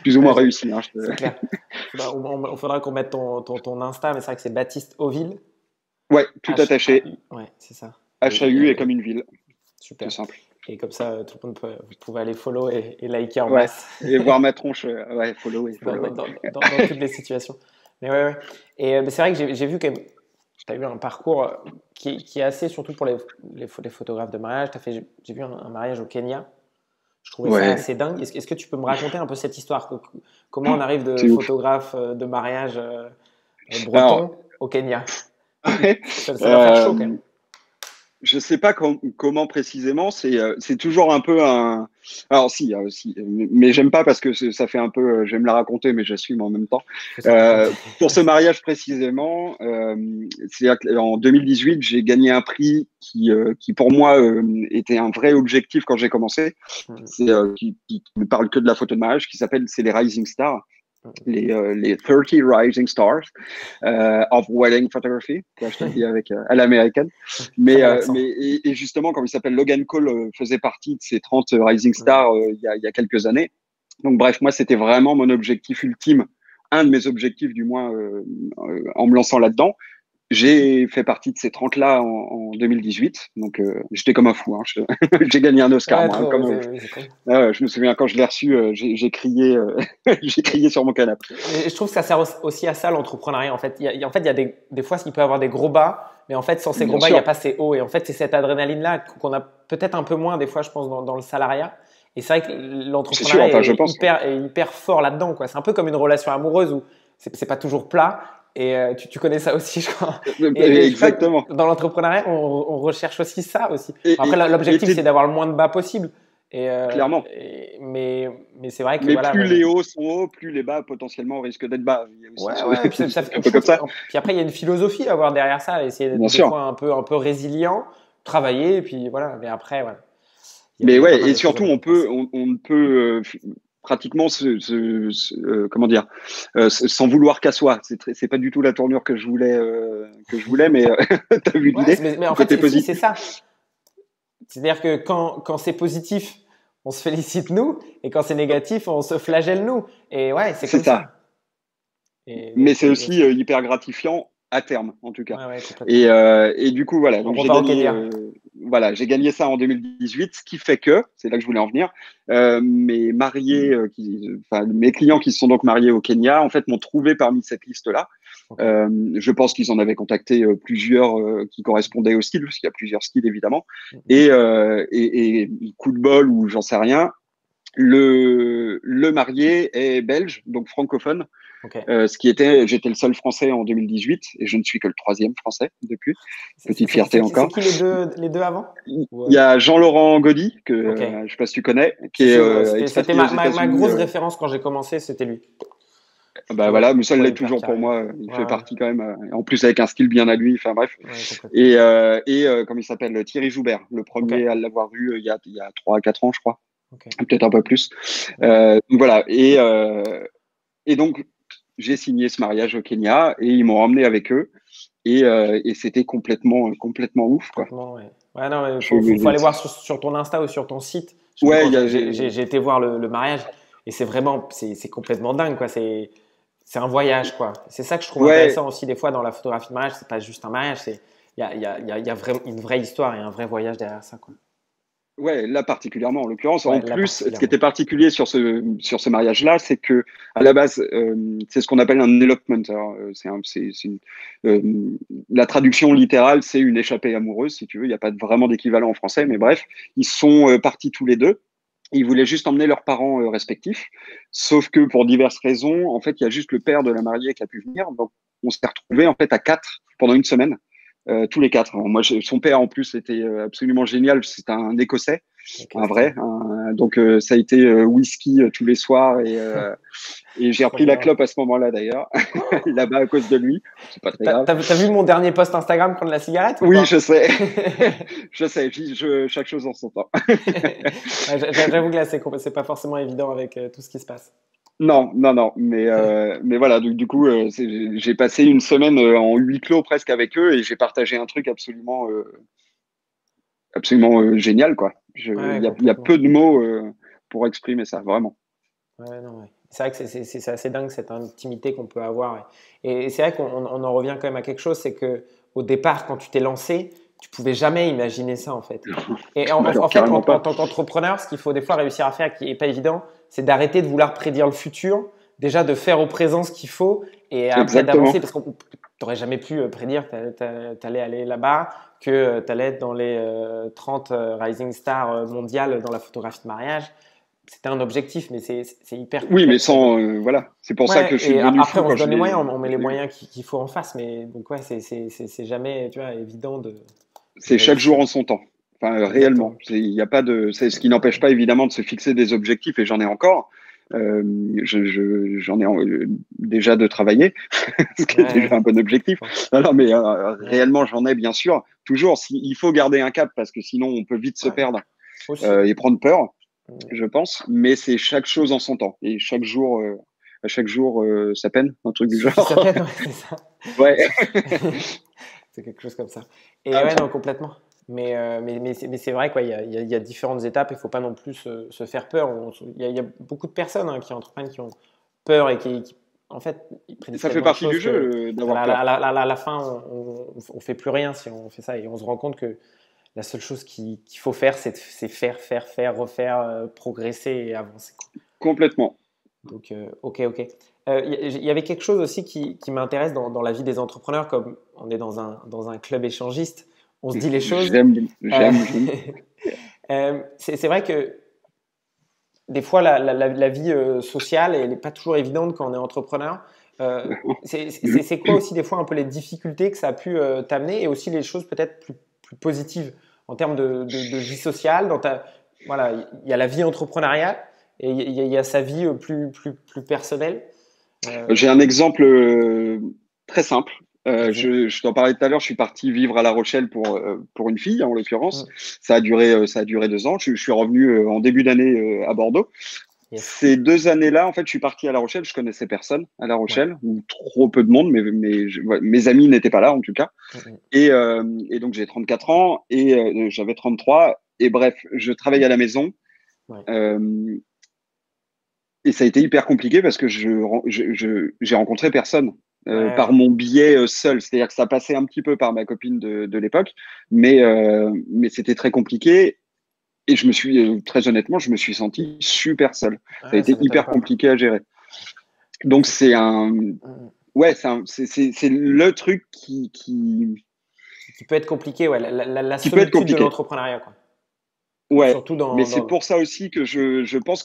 plus ou moins Ouais, réussi. Hein, c'est clair. On faudra qu'on mette ton Insta, mais c'est vrai que c'est Baptiste Oville. Ouais, tout attaché. Ouais, c'est ça. HAU est comme une ville. Super. C'est simple. Et comme ça, tout le monde vous pouvez aller follow et liker en Ouais. masse. Et voir ma tronche. Ouais, follow et dans, follow. dans toutes les situations. Mais ouais, ouais. Et c'est vrai que j'ai vu que tu as eu un parcours qui est assez, surtout pour les photographes de mariage. J'ai vu un mariage au Kenya. Je trouvais ça Ouais, assez dingue. Est-ce que tu peux me raconter un peu cette histoire? Comment on arrive de c'est ouf. photographe de mariage Alors, breton au Kenya? ouais, Ça doit faire chaud quand même. je sais pas comment précisément. C'est toujours un peu un. Alors si, si, mais j'aime pas parce que ça fait un peu. J'aime la raconter, mais j'assume en même temps. Faut se la raconter. Pour ce mariage précisément, c'est-à-dire qu'en 2018, j'ai gagné un prix qui pour moi était un vrai objectif quand j'ai commencé. C'est qui ne parle que de la photo de mariage, c'est les Rising Stars. Les 30 Rising Stars of Wedding Photography, quoi, je te le dis avec à l'américaine. Très Mais, bel accent. et justement, comme il s'appelle Logan Cole, faisait partie de ces 30 Rising Stars il y a quelques années. Donc bref, moi, c'était vraiment mon objectif ultime, un de mes objectifs du moins en me lançant là-dedans. J'ai fait partie de ces 30-là en 2018, donc j'étais comme un fou. Hein. J'ai gagné un Oscar, Ouais, moi, hein, trop, comme un ouf. c'est cool. Je me souviens quand je l'ai reçu, j'ai crié, j'ai crié sur mon canapé. Et je trouve que ça sert aussi à ça l'entrepreneuriat. En fait, en fait, il y a des fois, il peut y avoir des gros bas, mais en fait, sans ces gros Bien bas, il n'y a sûr, pas ces hauts. Et en fait, c'est cette adrénaline-là qu'on a peut-être un peu moins des fois, je pense, dans le salariat. Et c'est vrai que c'est sûr. l'entrepreneuriat Enfin, je pense. est hyper fort là-dedans, quoi. C'est un peu comme une relation amoureuse où c'est pas toujours plat. Et tu connais ça aussi, je crois. Et je crois que Exactement. dans l'entrepreneuriat, on recherche aussi ça aussi. Et, Bon, après, et l'objectif, c'est d'avoir le moins de bas possible. clairement. Mais c'est vrai que Mais voilà, plus bon, les hauts sont hauts, plus les bas potentiellement risquent d'être bas. Il y a aussi ouais, ouais. Puis c'est un je peu comme trouve ça. puis après, il y a une philosophie à avoir derrière ça, essayer d'être Bien des sûr. fois un peu résilient, travailler, et puis voilà. Mais après, voilà, il Mais y a pas ouais, mal et de choses à surtout, mettre en place. on ne peut pratiquement comment dire, s'en vouloir qu'à soi. C'est pas du tout la tournure que je voulais, mais t'as vu Ouais, l'idée, mais le en fait, côté si, c'est positif. ça. C'est-à-dire que quand c'est positif, on se félicite nous, et quand c'est négatif, on se flagelle nous. Et ouais, c'est C'est comme ça. ça. Et Mais donc, c'est il y a aussi ça. hyper gratifiant à terme, en tout cas. Ouais, ouais, complètement. Et du coup, voilà. On Donc repart au Kenya. j'ai gagné ça en 2018, ce qui fait que, c'est là que je voulais en venir, mes mariés, enfin mes clients qui se sont donc mariés au Kenya, en fait, m'ont trouvé parmi cette liste-là. Ok. Je pense qu'ils en avaient contacté plusieurs qui correspondaient au style, parce qu'il y a plusieurs styles évidemment. Mhm. Et coup de bol ou j'en sais rien, le marié est belge, donc francophone. Ok. J'étais le seul français en 2018 et je ne suis que le troisième français depuis. Petite fierté C'est encore. qui les deux avant? Il Ou, y a Jean-Laurent Gaudy, que ok. je sais pas si tu connais, qui est C'était expatrié aux ma États-Unis. grosse référence quand j'ai commencé, c'était lui. Bah voilà, mais ça Pour l'est être hyper toujours pour carré. moi. Il Ouais, fait ouais, partie quand même. En plus avec un style bien à lui. Enfin bref. ouais, complètement. Comme il s'appelle Thierry Joubert, le Ok, premier à l'avoir vu il y a 3 à 4 ans, je crois, ok, peut-être un peu plus. ok. Donc voilà. Et donc j'ai signé ce mariage au Kenya et ils m'ont emmené avec eux et c'était complètement ouf quoi. Complètement, ouais. Ouais, non, mais Je, faut aller voir sur ton Insta ou sur ton site. Je sais que ouais, quand il y a, j'ai été voir le mariage, et c'est complètement dingue, quoi. C'est un voyage, quoi. C'est ça que je trouve ouais, intéressant aussi des fois dans la photographie de mariage. C'est pas juste un mariage, il y a une vraie histoire et un vrai voyage derrière ça, quoi. ouais, là particulièrement en l'occurrence. En Ouais, là plus, ce qui particulièrement. était particulier sur ce mariage-là, c'est que à la base, c'est ce qu'on appelle un elopement. Alors, euh, la traduction littérale, c'est une échappée amoureuse, si tu veux. Il n'y a pas vraiment d'équivalent en français, mais bref, ils sont partis tous les deux. Ils voulaient juste emmener leurs parents respectifs, sauf que pour diverses raisons, en fait, il y a juste le père de la mariée qui a pu venir. Donc, on s'est retrouvés en fait à quatre pendant une semaine. Tous les quatre. Alors, moi, son père en plus était absolument génial. C'est un Écossais, Ok, un stylé. vrai. Donc ça a été whisky tous les soirs et j'ai Trop repris la bien. clope à ce moment-là d'ailleurs, là-bas à cause de lui. C'est pas très grave. T'as vu mon dernier post Instagram prendre la cigarette ou Oui, pas? je sais, je sais. Chaque chose en son temps. Ouais, j'avoue que là, c'est pas forcément évident avec tout ce qui se passe. Non, non, non, mais voilà, du coup, j'ai passé une semaine en huis clos presque avec eux et j'ai partagé un truc absolument génial, quoi. Ouais, Il y a complètement. peu de mots pour exprimer ça, vraiment. Ouais, non, ouais. C'est vrai que c'est assez dingue cette intimité qu'on peut avoir. Et c'est vrai qu'on en revient quand même à quelque chose, c'est que au départ, quand tu t'es lancé, tu pouvais jamais imaginer ça en fait. Et en fait, carrément en pas. tant qu'entrepreneur, ce qu'il faut des fois réussir à faire, qui est pas évident, c'est d'arrêter de vouloir prédire le futur, déjà de faire au présent ce qu'il faut et après d'avancer, Exactement. parce que tu n'aurais jamais pu prédire que tu allais aller là-bas, que tu allais être dans les 30 rising stars mondiales dans la photographie de mariage. C'était un objectif, mais c'est hyper Oui, mais complexe. sans, voilà. C'est pour ça que Ouais, je suis et devenu après, fou on quand se donne les moyens, on met quand les je l'ai eu. moyens qu'il faut en face, mais donc ouais, c'est jamais, tu vois, évident de C'est chaque jour réussir. en son temps. Enfin, réellement. Exactement. Il y a pas de, c'est ce qui n'empêche pas évidemment de se fixer des objectifs et j'en ai encore. J'en ai déjà de travailler, ce qui est déjà Ouais, un bon objectif. bon, Non, non, mais ouais, réellement, j'en ai bien sûr. Toujours, il faut garder un cap parce que sinon, on peut vite se ouais. perdre Aussi. et prendre peur, Mm. je pense. Mais c'est chaque chose en son temps et chaque jour, ça peine, un truc du Suffit sa genre. peine, ouais, c'est ça. Ouais. C'est quelque chose comme ça. Et ouais, non, complètement. Mais c'est vrai, quoi, il y a différentes étapes, il ne faut pas non plus se faire peur. Il y a beaucoup de personnes qui entreprennent, qui ont peur et en fait, ils prédisent Ça fait tellement de partie du choses que jeu d'avoir à peur. la fin, on fait plus rien si on fait ça. Et on se rend compte que la seule chose qu'il faut faire, c'est faire, refaire, progresser et avancer, quoi. Complètement. Donc, ok, ok. Il y avait quelque chose aussi qui m'intéresse dans la vie des entrepreneurs, comme on est dans un club échangiste, on se dit les choses. Euh, J'aime. c'est vrai que des fois, la vie sociale, elle n'est pas toujours évidente quand on est entrepreneur. C'est quoi aussi des fois un peu les difficultés que ça a pu t'amener et aussi les choses peut-être plus positives en termes de vie sociale voilà, il y a la vie entrepreneuriale et il y a sa vie plus personnelle. J'ai un exemple très simple. Vas-y. Je t'en parlais tout à l'heure, je suis parti vivre à La Rochelle pour une fille, en l'occurrence. Mm. Ça a duré 2 ans. Je suis revenu en début d'année à Bordeaux. Yes. Ces 2 années-là, en fait, je suis parti à La Rochelle. Je connaissais personne à La Ouais. Rochelle, ou trop peu de monde, ouais, mes amis n'étaient pas là, en tout cas. Mm, mm. Et donc, j'ai 34 ans et j'avais 33. Et bref, je travaille à la maison. Ouais. Euh, Et ça a été hyper compliqué parce que j'ai rencontré personne par Ouais. mon biais seul. C'est-à-dire que ça passait un petit peu par ma copine de l'époque, mais c'était très compliqué. Et très honnêtement, je me suis senti super seul. Ça a Ouais, été ça m'étonne hyper pas. compliqué à gérer. Donc C'est- c'est un, mm. ouais, c'est le truc Qui peut être compliqué, ouais. La qui peut être solitude de compliqué. l'entrepreneuriat, quoi. Ouais, Surtout mais c'est pour ça aussi que je pense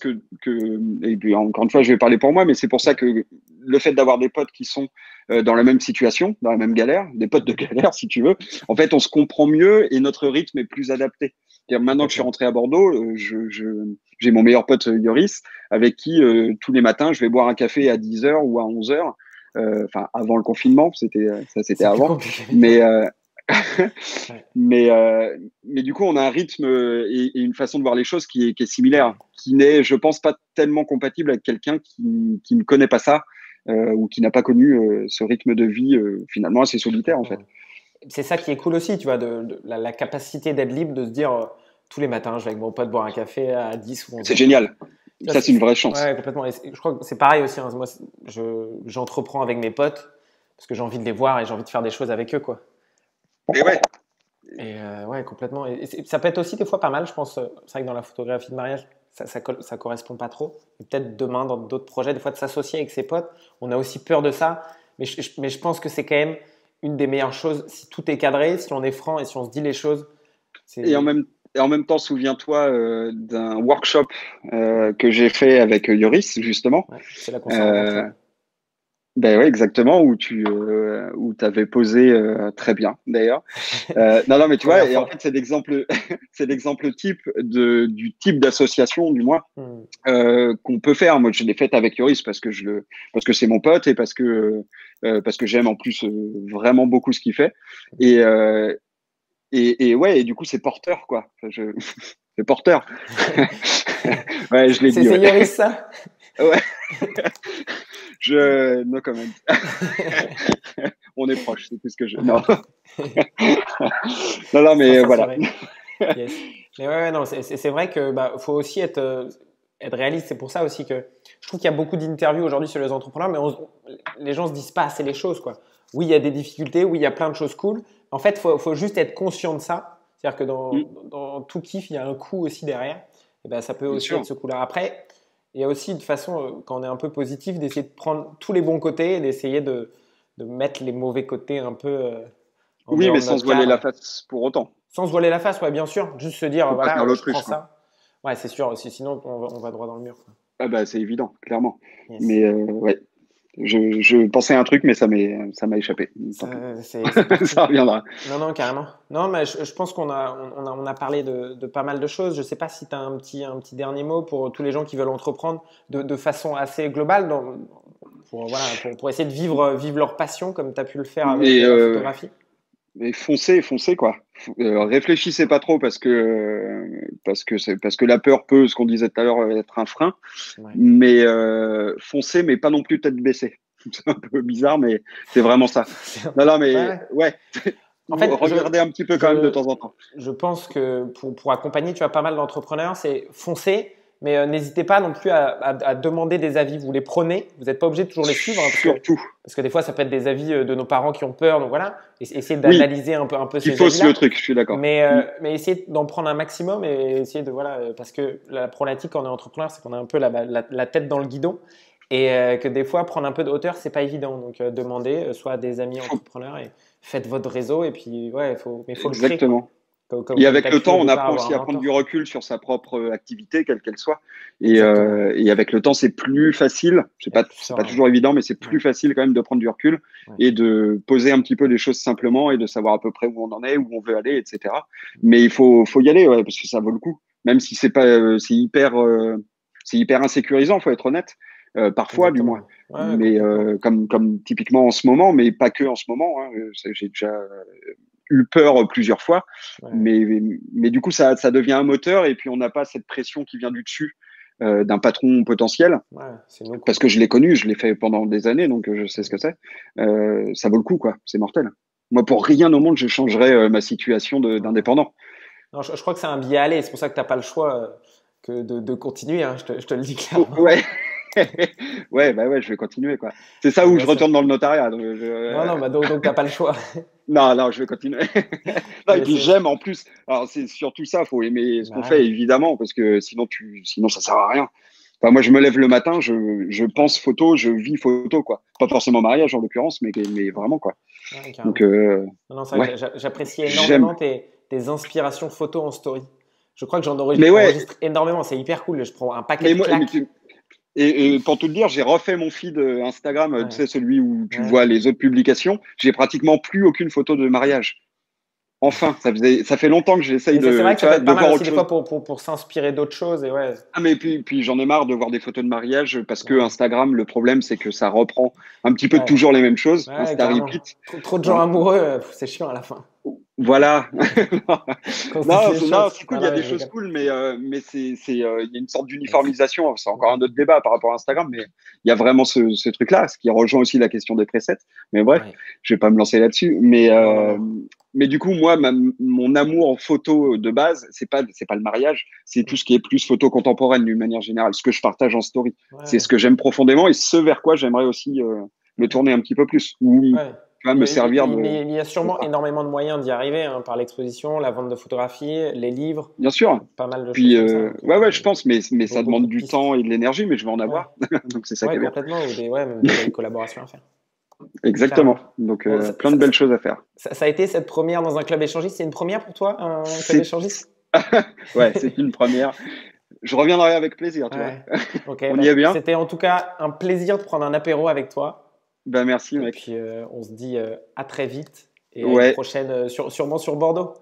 et puis encore une fois, je vais parler pour moi, mais c'est pour ça que le fait d'avoir des potes qui sont dans la même situation, dans la même galère, des potes de galère, si tu veux, en fait, on se comprend mieux et notre rythme est plus adapté. C'est-à-dire, maintenant que je suis complètement. rentré à Bordeaux, j'ai mon meilleur pote Yoris, avec qui tous les matins, je vais boire un café à 10 heures ou à 11 heures. Enfin, avant le confinement, c'était C'est plus avant. compliqué Mais, maintenant. Ouais. mais, mais du coup, on a un rythme et une façon de voir les choses qui est similaire, Ouais. qui n'est, je pense, pas tellement compatible avec quelqu'un qui ne connaît pas ça ou qui n'a pas connu ce rythme de vie finalement assez solitaire en Complètement, fait. ouais. C'est ça qui est cool aussi, tu vois, la capacité d'être libre, de se dire tous les matins, je vais avec mon pote boire un café à 10 ou 11 C'est heures, quoi. génial. Tu vois, Ça, c'est une vraie chance. ouais, complètement. Et je crois que c'est pareil aussi, hein. Moi, j'entreprends avec mes potes parce que j'ai envie de les voir et j'ai envie de faire des choses avec eux, quoi. Et ouais, Et ouais, complètement. Et ça peut être aussi des fois pas mal, je pense. C'est vrai que dans la photographie de mariage, ça correspond pas trop. Et peut-être demain, dans d'autres projets, des fois de s'associer avec ses potes, on a aussi peur de ça. Mais je pense que c'est quand même une des meilleures choses. Si tout est cadré, si on est franc et si on se dit les choses, et en c'est. même, et en même temps, souviens-toi d'un workshop Ouais, que j'ai fait avec Yoris justement. ouais, c'est là qu'on s'est rencontrés. Euh, Ben ouais, exactement, où t'avais posé très bien d'ailleurs. Non, non, mais tu vois, Première et en fois. fait, c'est l'exemple, c'est l'exemple type du type d'association, du moins, Hmm. qu'on peut faire. Moi, je l'ai faite avec Yoris parce que c'est mon pote et parce que j'aime en plus vraiment beaucoup ce qu'il fait. Et, et ouais, et du coup, c'est porteur, quoi. Enfin, c'est porteur. Ouais, je l'ai dit, C'est ouais. Yoris, ça? Ouais, no comment. On est proche, c'est tout ce que je. Non, non, non, C'est pour mais voilà. s'assurer. Yes. Mais ouais, ouais, non, c'est vrai que bah, faut aussi être. être réaliste. C'est pour ça aussi que je trouve qu'il y a beaucoup d'interviews aujourd'hui sur les entrepreneurs, mais les gens se disent pas assez les choses, quoi. Oui, il y a des difficultés, oui, il y a plein de choses cool. En fait, faut juste être conscient de ça. C'est-à-dire que dans tout kiff, il y a un coût aussi derrière. Et ben, ça peut Bien aussi sûr. être ce coup-là. Après, il y a aussi de façon, quand on est un peu positif, d'essayer de prendre tous les bons côtés et d'essayer de mettre les mauvais côtés un peu en Oui, dehors mais de sans notre se voiler la cadre. face pour autant. Sans se voiler la face, ouais, bien sûr. Juste se dire, Faut pas voilà, faire je prends l'autruche, quoi. ça. Ouais, c'est sûr. Sinon, on va droit dans le mur, quoi. Ah bah, c'est évident, clairement. Yes. Mais ouais, je pensais à un truc, mais ça m'a échappé. Tant pis. C'est parti. Ça reviendra. Non, non, carrément. Non, mais je pense on a parlé de pas mal de choses. Je ne sais pas si tu as un petit dernier mot pour tous les gens qui veulent entreprendre de façon assez globale voilà, pour essayer de vivre leur passion comme tu as pu le faire avec Mais, la photographie. mais foncez quoi. Réfléchissez pas trop parce que la peur peut, ce qu'on disait tout à l'heure, être un frein. Ouais. Mais foncez, mais pas non plus tête baissée. C'est un peu bizarre, mais c'est vraiment ça. Non, non, mais Ouais. ouais. En fait, Regardez un petit peu quand même de temps en temps. je pense que pour accompagner, tu as pas mal d'entrepreneurs, c'est foncer, mais n'hésitez pas non plus à demander des avis. Vous les prenez, vous n'êtes pas obligé de toujours les suivre, hein, Surtout. parce que des fois, ça peut être des avis de nos parents qui ont peur. Donc voilà, essayez Oui, d'analyser un peu il ces fausse le avis-là. truc, je suis d'accord. Mais essayez d'en prendre un maximum et essayez de voilà, parce que la problématique quand on est entrepreneur, c'est qu'on a un peu la tête dans le guidon et que des fois prendre un peu de hauteur, c'est pas évident. Donc demandez soit à des amis Faut- entrepreneurs et faites votre réseau et puis ouais, mais faut le créer quoi. Exactement. Et Comme tu avec as le pu temps, au on départ apprend avoir un aussi à prendre du mentor. recul sur sa propre activité, quelle qu'elle soit. Exactement. Et avec le temps, c'est plus facile. Il y a plus C'est pas serein. toujours évident, mais c'est Ouais, plus facile quand même de prendre du recul ouais. et de poser un petit peu les choses simplement et de savoir à peu près où on en est, où on veut aller, etc. Mais faut y aller, ouais, parce que ça vaut le coup. Même si c'est pas, c'est hyper insécurisant, faut être honnête. Parfois, du moins. Exactement. Ouais, Mais complètement. comme typiquement en ce moment, mais pas que en ce moment. Hein, j'ai déjà eu peur plusieurs fois, Ouais, mais, mais du coup, ça devient un moteur et puis on n'a pas cette pression qui vient du dessus d'un patron potentiel, ouais, c'est nous parce quoi. que je l'ai connu, je l'ai fait pendant des années, donc je sais ce que c'est. Ça vaut le coup, quoi. C'est mortel. Moi, pour rien au monde, je changerais ma situation Ouais. d'indépendant. Non, je crois que c'est un biais aller. C'est pour ça que tu n'as pas le choix que de continuer. Hein, je te le dis Oh, clairement. ouais, ouais, bah ouais, je vais continuer, quoi. C'est ça où Bien je sûr. retourne dans le notariat. Donc Non, non, bah donc tu n'as pas le choix. non, non, je vais continuer. Non, et Yes, puis yes. j'aime en plus. Alors c'est surtout ça, faut aimer ce qu'on Bah ouais. fait évidemment, parce que sinon ça sert à rien. Enfin, moi, je me lève le matin, je pense photo, je vis photo, quoi. Pas forcément mariage en l'occurrence, mais vraiment, quoi. Ouais, Donc, carrément. Non, non, c'est vrai ouais, que j'apprécie j'aime. énormément tes inspirations photos en story. Je crois que Mais ouais, enregistre énormément. C'est hyper cool. Je prends un paquet mais de moi, claques. et pour tout te dire, j'ai refait mon feed Instagram, tu Ouais, sais, celui où tu ouais. vois les autres publications. J'ai pratiquement plus aucune photo de mariage. Enfin, ça fait longtemps que j'essaye Mais c'est vrai que tu ça peut vois, être de pas mal voir aussi autre des chose. fois pour s'inspirer d'autres choses. Et ouais, Ah, mais puis j'en ai marre de voir des photos de mariage parce que ouais, Instagram, le problème, c'est que ça reprend un petit peu ouais, toujours les mêmes choses. ouais, Insta carrément. repeat. Trop de gens Hein. amoureux, c'est chiant à la fin. Voilà. Qu'on se dise Non, les non, choses. c'est cool, Non, il y a non, mais des je choses rigole. cool, mais il y a une sorte Yes. d'uniformisation. C'est encore un autre débat par rapport à Instagram, mais il y a vraiment ce truc-là, ce qui rejoint aussi la question des presets. Mais bref, Ouais. je vais pas me lancer là-dessus. Non, non, non. Mais du coup, moi, mon amour en photo de base, c'est pas le mariage, c'est tout ce qui est plus photo contemporaine d'une manière générale, ce que je partage en story. C'est ce Ouais, que j'aime profondément et ce vers quoi j'aimerais aussi me tourner un petit peu plus ou ouais. tu vois, me servir Mais il y a de sûrement ça. énormément de moyens d'y arriver, hein, par l'exposition, la vente de photographies, les livres, Bien sûr. pas mal de choses Puis, comme ça. Donc, ouais, ouais, je pense, mais ça beaucoup demande de du temps pistes. et de l'énergie, mais je vais en Ouais, avoir. Donc, c'est ça qui ouais, est bien. complètement. Ou ouais, même des belles collaborations à faire. Exactement. Carrément. Donc, Bon, plein de belles choses à faire. ça a été cette première dans un club échangiste. C'est une première pour toi, un club C'est, échangiste? ouais, c'est une première. Je reviendrai avec plaisir, tu vois. Ouais. Ok, On bah, y est bien? c'était en tout cas un plaisir de prendre un apéro avec toi. Ben, merci, Et mec. puis, on se dit à très vite et à une Ouais, prochaine, sûrement sur Bordeaux.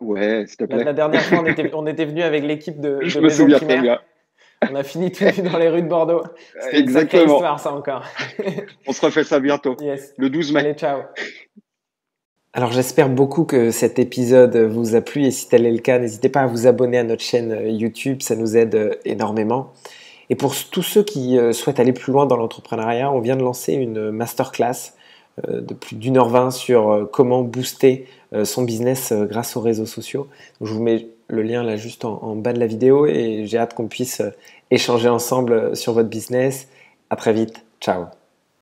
ouais, s'il te La plaît. dernière fois, on était venu avec l'équipe Je de me maison souviens très primaire. bien. On a fini tout nu dans les rues de Bordeaux. C'était une sacrée Exactement. histoire, ça encore. On se refait ça bientôt. Yes. Le 12 mai. Allez, ciao. Alors j'espère beaucoup que cet épisode vous a plu et si tel est le cas, n'hésitez pas à vous abonner à notre chaîne YouTube, ça nous aide énormément. Et pour tous ceux qui souhaitent aller plus loin dans l'entrepreneuriat, on vient de lancer une masterclass de plus d'1h20 sur comment booster son business grâce aux réseaux sociaux. Donc, je vous mets le lien là juste en bas de la vidéo et j'ai hâte qu'on puisse échanger ensemble sur votre business. À très vite. Ciao.